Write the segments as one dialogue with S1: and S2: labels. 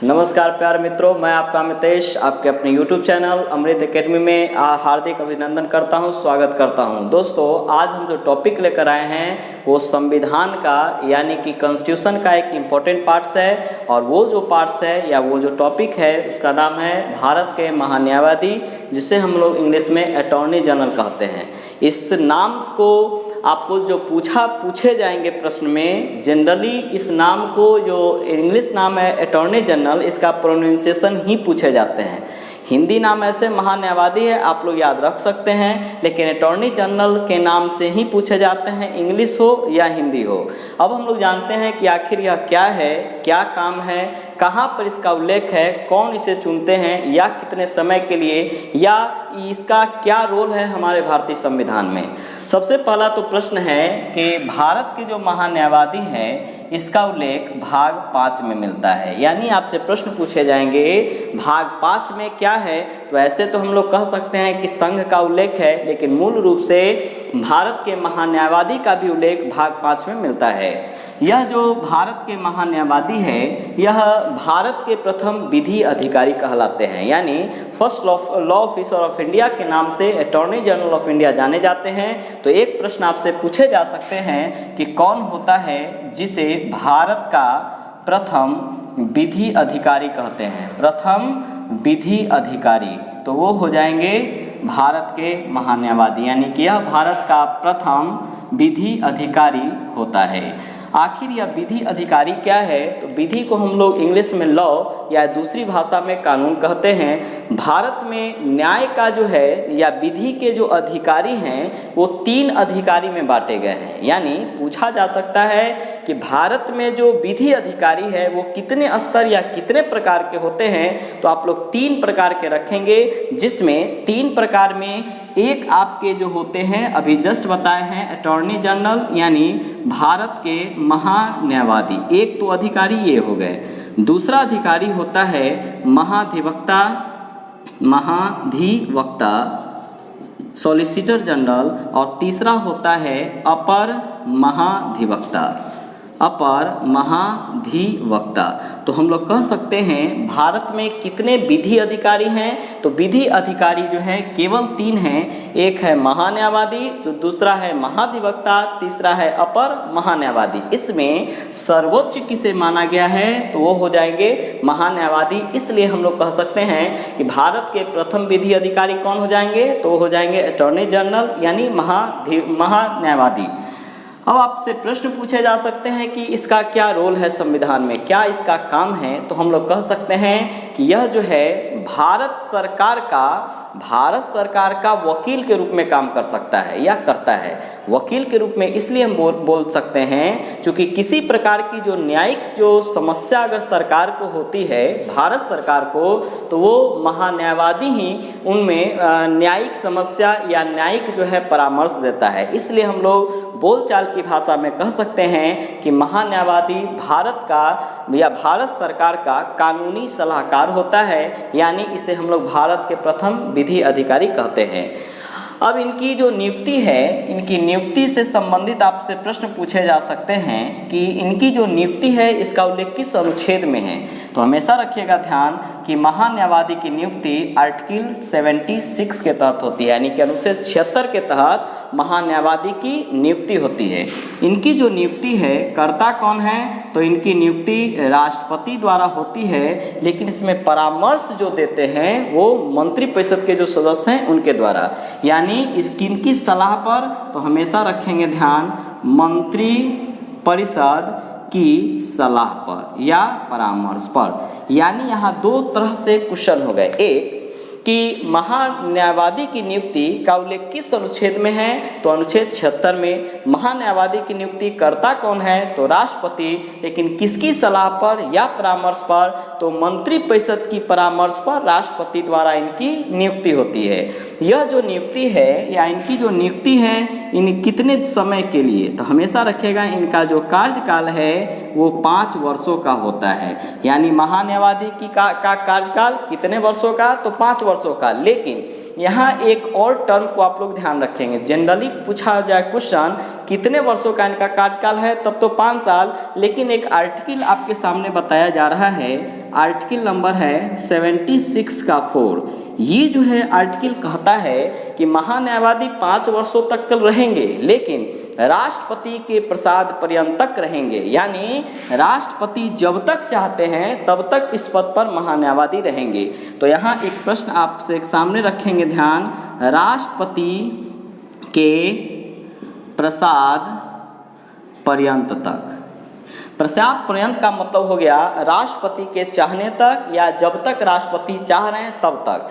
S1: नमस्कार प्यारे मित्रों, मैं आपका अमितेश आपके अपने YouTube चैनल अमृत एकेडमी में हार्दिक अभिनंदन करता हूं, स्वागत करता हूं। दोस्तों, आज हम जो टॉपिक लेकर आए हैं वो संविधान का यानी कि कॉन्स्टिट्यूशन का एक इम्पोर्टेंट पार्ट्स है। और वो जो पार्ट्स है या वो जो टॉपिक है उसका नाम है भारत के महान्यायवादी, जिसे हम लोग इंग्लिश में अटॉर्नी जनरल कहते हैं। इस नाम को आपको जो पूछे जाएंगे प्रश्न में, जनरली इस नाम को जो इंग्लिश नाम है अटॉर्नी जनरल, इसका प्रोनाउंसिएशन ही पूछे जाते हैं। हिंदी नाम ऐसे महान्यायवादी है, आप लोग याद रख सकते हैं, लेकिन अटॉर्नी जनरल के नाम से ही पूछे जाते हैं, इंग्लिश हो या हिंदी हो। अब हम लोग जानते हैं कि आखिर यह क्या है, क्या काम है, कहाँ पर इसका उल्लेख है, कौन इसे चुनते हैं या कितने समय के लिए, या इसका क्या रोल है हमारे भारतीय संविधान में। सबसे पहला तो प्रश्न है कि भारत के जो महान्यायवादी हैं इसका उल्लेख भाग 5 में मिलता है। यानी आपसे प्रश्न पूछे जाएंगे भाग 5 में क्या है, तो ऐसे तो हम लोग कह सकते हैं कि संघ का उल्लेख है, लेकिन मूल रूप से भारत के महान्यायवादी का भी उल्लेख भाग 5 में मिलता है। यह जो भारत के महान्यायवादी है, यह भारत के प्रथम विधि अधिकारी कहलाते हैं, यानी first law officer of India के नाम से अटॉर्नी जनरल ऑफ इंडिया जाने जाते हैं। तो एक प्रश्न आपसे पूछे जा सकते हैं कि कौन होता है जिसे भारत का प्रथम विधि अधिकारी कहते हैं। प्रथम विधि अधिकारी तो वो हो जाएंगे भारत के महान्यायवादी, यानी कि यह भारत का प्रथम विधि अधिकारी होता है। आखिर यह विधि अधिकारी क्या है, तो विधि को हम लोग इंग्लिश में लॉ या दूसरी भाषा में कानून कहते हैं। भारत में न्याय का जो है या विधि के जो अधिकारी हैं वो 3 अधिकारी में बांटे गए हैं। यानी पूछा जा सकता है कि भारत में जो विधि अधिकारी है वो कितने स्तर या कितने प्रकार के होते हैं, तो आप लोग 3 प्रकार के रखेंगे, जिसमें 3 प्रकार में एक आपके जो होते हैं अभी जस्ट बताए हैं अटॉर्नी जनरल यानी भारत के महान्यायवादी, एक तो अधिकारी ये हो गए। दूसरा अधिकारी होता है महाधिवक्ता सॉलिसिटर जनरल, और तीसरा होता है अपर महाधिवक्ता। तो हम लोग कह सकते हैं भारत में कितने विधि अधिकारी हैं, तो विधि अधिकारी जो है केवल 3 हैं। एक है महान्यायवादी, जो दूसरा है महाधिवक्ता, तीसरा है अपर महान्यायवादी। इसमें सर्वोच्च किसे माना गया है, तो वो हो जाएंगे महान्यायवादी। इसलिए हम लोग कह सकते हैं कि भारत के प्रथम विधि अधिकारी कौन हो जाएंगे, तो वो हो जाएंगे अटॉर्नी जनरल यानी महान्यायवादी। अब आपसे प्रश्न पूछे जा सकते हैं कि इसका क्या रोल है संविधान में, क्या इसका काम है, तो हम लोग कह सकते हैं कि यह जो है भारत सरकार का वकील के रूप में काम कर सकता है या करता है। वकील के रूप में इसलिए हम बोल सकते हैं क्योंकि किसी प्रकार की जो न्यायिक जो समस्या अगर सरकार को होती है, भारत सरकार को, तो वो महान्यायवादी ही उनमें न्यायिक समस्या या न्यायिक जो है परामर्श देता है। इसलिए हम लोग बोलचाल की भाषा में कह सकते हैं कि महान्यायवादी भारत का या भारत सरकार का कानूनी सलाहकार होता है, यानी इसे हम लोग भारत के प्रथम विधि अधिकारी कहते हैं। अब इनकी जो नियुक्ति है, इनकी नियुक्ति से संबंधित आपसे प्रश्न पूछे जा सकते हैं कि इनकी जो नियुक्ति है इसका उल्लेख किस अनुच्छेद में है। तो हमेशा रखिएगा ध्यान कि महान्यायवादी की नियुक्ति आर्टिकल 76 के तहत होती है, यानी कि अनुच्छेद 76 के तहत महान्यायवादी की नियुक्ति होती है। इनकी जो नियुक्ति है, कर्ता कौन है, तो इनकी नियुक्ति राष्ट्रपति द्वारा होती है, लेकिन इसमें परामर्श जो देते हैं वो मंत्रिपरिषद के जो सदस्य हैं उनके द्वारा, यानी किनकी सलाह पर, तो हमेशा रखेंगे ध्यान मंत्री परिषद की सलाह पर या परामर्श पर। यानी यहाँ 2 तरह से क्वेश्चन हो गए। एक कि महान्यायवादी की नियुक्ति का उल्लेख किस अनुच्छेद में है, तो अनुच्छेद 76 में। महान्यायवादी की नियुक्ति करता कौन है, तो राष्ट्रपति, लेकिन किसकी सलाह पर या परामर्श पर, तो मंत्रिपरिषद की परामर्श पर राष्ट्रपति द्वारा इनकी नियुक्ति होती है। यह जो नियुक्ति है या इनकी जो नियुक्ति है इन कितने समय के लिए, तो हमेशा रखिएगा इनका जो कार्यकाल है वो 5 वर्षों का होता है। यानी महान्यायवादी की का कार्यकाल कितने वर्षों का, तो 5 वर्षों का। लेकिन यहाँ एक और टर्म को आप लोग ध्यान रखेंगे, जनरली पूछा जाए क्वेश्चन कितने वर्षों का इनका कार्यकाल है, तब तो 5 साल, लेकिन एक आर्टिकल आपके सामने बताया जा रहा है आर्टिकल नंबर है 76 का 4। ये जो है आर्टिकल कहता है कि महान्यायवादी 5 वर्षों तक रहेंगे, लेकिन राष्ट्रपति के प्रसाद पर्यंत तक रहेंगे। यानी राष्ट्रपति जब तक चाहते हैं तब तक इस पद पर महान्यायवादी रहेंगे। तो यहाँ एक प्रश्न आपसे सामने रखेंगे, ध्यान, राष्ट्रपति के प्रसाद पर्यंत तक। प्रसाद पर्यंत का मतलब हो गया राष्ट्रपति के चाहने तक या जब तक राष्ट्रपति चाह रहे हैं तब तक।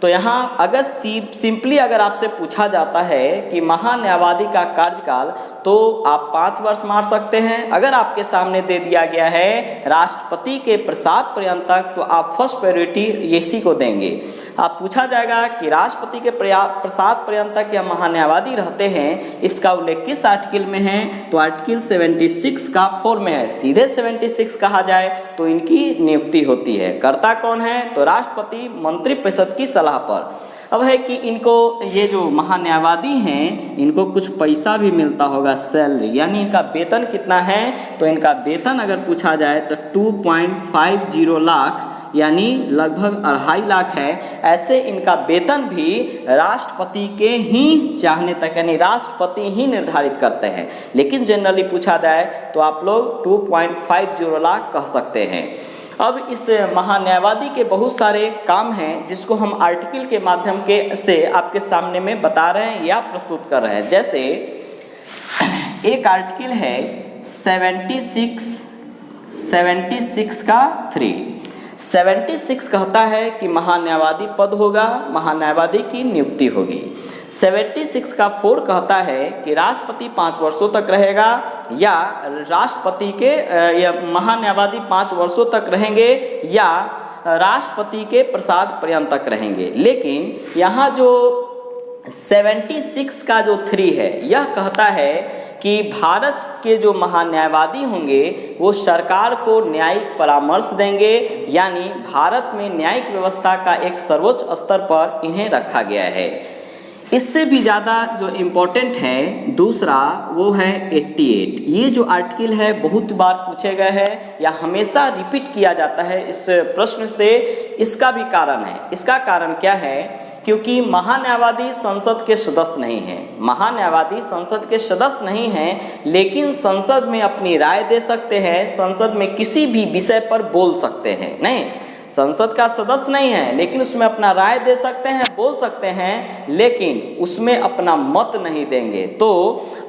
S1: तो यहाँ अगर सिंपली अगर आपसे पूछा जाता है कि महान्यायवादी का कार्यकाल, तो आप 5 वर्ष मार सकते हैं। अगर आपके सामने दे दिया गया है राष्ट्रपति के प्रसाद पर्यंत तक, तो आप फर्स्ट प्रायोरिटी इसी को देंगे। आप पूछा जाएगा कि राष्ट्रपति के प्रसाद पर्यंत तक या महान्यायवादी रहते हैं, इसका उल्लेख किस आर्टिकल में है? तो आर्टिकल 76 का 4 में है। सीधे 76 कहा जाए तो इनकी नियुक्ति होती है। कर्ता कौन है? तो राष्ट्रपति मंत्रिपरिषद की सलाह पर। अब है कि इनको, ये जो महान्यायवादी हैं, इनको कुछ पैसा भी मिलता होगा, सैलरी, यानी इनका वेतन कितना है? तो इनका वेतन अगर पूछा जाए तो 2.50 लाख यानी लगभग 2.5 लाख है। ऐसे इनका वेतन भी राष्ट्रपति के ही चाहने तक, यानी राष्ट्रपति ही निर्धारित करते हैं। लेकिन जनरली पूछा जाए तो आप लोग 2.50 लाख कह सकते हैं। अब इस महान्यायवादी के बहुत सारे काम हैं जिसको हम आर्टिकल के माध्यम से आपके सामने में बता रहे हैं या प्रस्तुत कर रहे हैं। जैसे एक आर्टिकल है 76 का 3। 76 कहता है कि महान्यायवादी पद होगा, महान्यायवादी की नियुक्ति होगी। 76 का 4 कहता है कि राष्ट्रपति 5 वर्षों तक रहेगा या राष्ट्रपति के या महान्यायवादी 5 वर्षों तक रहेंगे या राष्ट्रपति के प्रसाद पर्यंत तक रहेंगे। लेकिन यहाँ जो 76 का जो 3 है, यह कहता है कि भारत के जो महान्यायवादी होंगे वो सरकार को न्यायिक परामर्श देंगे, यानी भारत में न्यायिक व्यवस्था का एक सर्वोच्च स्तर पर इन्हें रखा गया है। इससे भी ज़्यादा जो इम्पोर्टेंट है दूसरा, वो है 88। ये जो आर्टिकल है बहुत बार पूछे गए हैं या हमेशा रिपीट किया जाता है इस प्रश्न से। इसका भी कारण है। इसका कारण क्या है? क्योंकि महान्यायवादी संसद के सदस्य नहीं हैं। महान्यायवादी संसद के सदस्य नहीं हैं, लेकिन संसद में अपनी राय दे सकते हैं, संसद में किसी भी विषय पर बोल सकते हैं। नहीं, संसद का सदस्य नहीं है, लेकिन उसमें अपना राय दे सकते हैं, बोल सकते हैं, लेकिन उसमें अपना मत नहीं देंगे। तो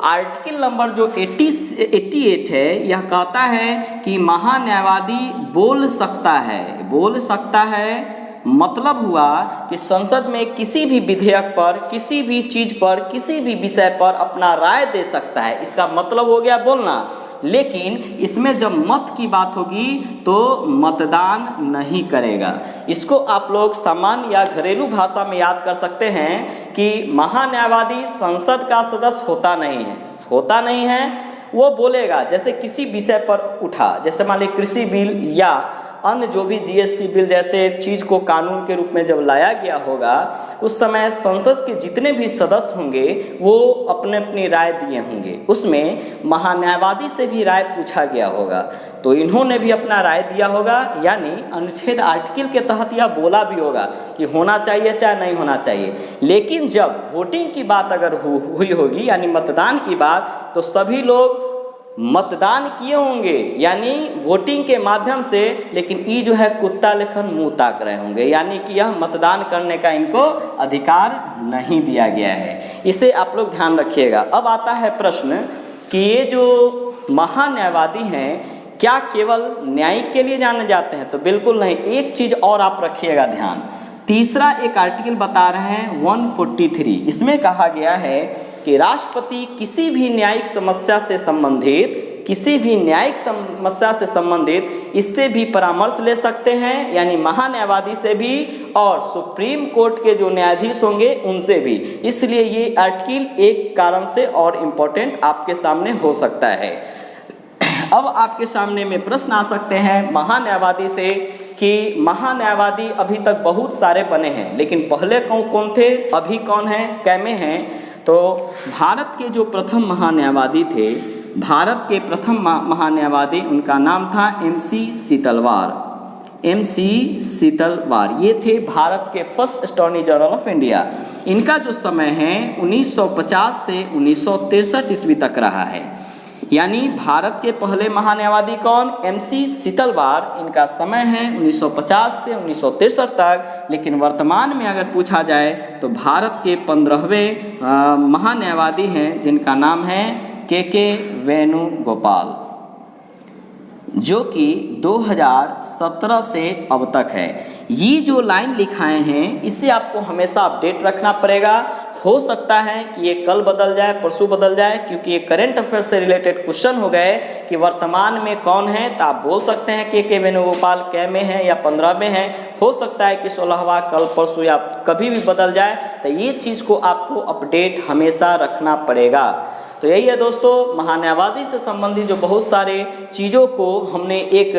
S1: आर्टिकल नंबर जो 88 है, यह कहता है कि महान्यायवादी बोल सकता है। बोल सकता है मतलब हुआ कि संसद में किसी भी विधेयक पर, किसी भी चीज पर, किसी भी विषय पर अपना राय दे सकता है। इसका मतलब हो गया बोलना। लेकिन इसमें जब मत की बात होगी तो मतदान नहीं करेगा। इसको आप लोग सामान्य या घरेलू भाषा में याद कर सकते हैं कि महान्यायवादी संसद का सदस्य होता नहीं है। वो बोलेगा, जैसे किसी विषय पर उठा, जैसे मान लीजिए कृषि बिल या अन्य जो भी जीएसटी बिल जैसे चीज़ को कानून के रूप में जब लाया गया होगा, उस समय संसद के जितने भी सदस्य होंगे वो अपने अपनी राय दिए होंगे। उसमें महान्यायवादी से भी राय पूछा गया होगा, तो इन्होंने भी अपना राय दिया होगा। यानी अनुच्छेद आर्टिकल के तहत यह बोला भी होगा कि होना चाहिए चाहे नहीं होना चाहिए। लेकिन जब वोटिंग की बात अगर हुई होगी, यानी मतदान की बात, तो सभी लोग मतदान किए होंगे, यानी वोटिंग के माध्यम से। लेकिन ये जो है कुत्ता लेखन मुंह ताक रहे होंगे, यानी कि यह मतदान करने का इनको अधिकार नहीं दिया गया है। इसे आप लोग ध्यान रखिएगा। अब आता है प्रश्न कि ये जो महान्यायवादी हैं क्या केवल न्यायिक के लिए जाने जाते हैं? तो बिल्कुल नहीं। एक चीज़ और आप रखिएगा ध्यान। तीसरा एक आर्टिकल बता रहे हैं 143। इसमें कहा गया है कि राष्ट्रपति किसी भी न्यायिक समस्या से संबंधित इससे भी परामर्श ले सकते हैं, यानी महान्यायवादी से भी और सुप्रीम कोर्ट के जो न्यायाधीश होंगे उनसे भी। इसलिए ये आर्टिकल एक कारण से और इम्पोर्टेंट आपके सामने हो सकता है। अब आपके सामने में प्रश्न आ सकते हैं महान्यायवादी से कि महान्यायवादी अभी तक बहुत सारे बने हैं, लेकिन पहले कौन थे, अभी कौन है, कैमे हैं? तो भारत के जो प्रथम महान्यायवादी थे, भारत के प्रथम महान्यायवादी, उनका नाम था MC सीतलवार। MC शीतलवार, ये थे भारत के first attorney general of India. इनका जो समय है 1950 से 1963 ईस्वी तक रहा है। यानी भारत के पहले महान्यायवादी कौन? MC शीतलवार। इनका समय है 1950 से 1963 तक। लेकिन वर्तमान में अगर पूछा जाए तो भारत के 15वें महान्यायवादी हैं जिनका नाम है KK वेणुगोपाल, जो कि 2017 से अब तक है। ये जो लाइन लिखाए हैं इसे आपको हमेशा अपडेट रखना पड़ेगा। हो सकता है कि ये कल बदल जाए, परसों बदल जाए, क्योंकि ये करंट अफेयर से रिलेटेड क्वेश्चन हो गए कि वर्तमान में कौन है। तो आप बोल सकते हैं KK वेणुगोपाल कै में है या 15 में है। हो सकता है कि 16वां कल परसों या कभी भी बदल जाए। तो ये चीज़ को आपको अपडेट हमेशा रखना पड़ेगा। तो यही है दोस्तों, महान्यायवादी से संबंधित जो बहुत सारे चीज़ों को हमने एक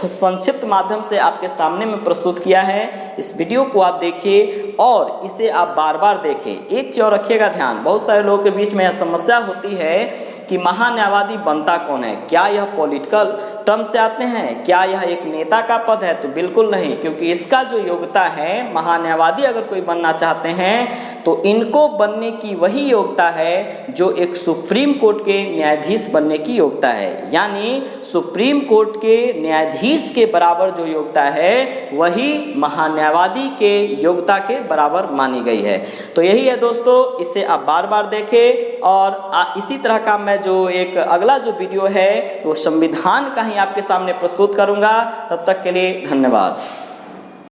S1: संक्षिप्त माध्यम से आपके सामने में प्रस्तुत किया है। इस वीडियो को आप देखिए और इसे आप बार बार देखें। एक चीज़ और रखिएगा ध्यान, बहुत सारे लोगों के बीच में यह समस्या होती है कि महान्यायवादी बनता कौन है? क्या यह पॉलिटिकल टर्म से आते हैं? क्या यह एक नेता का पद है? तो बिल्कुल नहीं, क्योंकि इसका जो योग्यता है, महान्यायवादी अगर कोई बनना चाहते हैं तो इनको बनने की वही योग्यता है जो एक सुप्रीम कोर्ट के न्यायाधीश बनने की योग्यता है। यानी सुप्रीम कोर्ट के न्यायाधीश के बराबर जो योग्यता है वही महान्यायवादी के योग्यता के बराबर मानी गई है। तो यही है दोस्तों, इसे आप बार बार देखें। और इसी तरह का मैं जो एक अगला जो वीडियो है वो संविधान का ही आपके सामने प्रस्तुत करूंगा। तब तक के लिए धन्यवाद।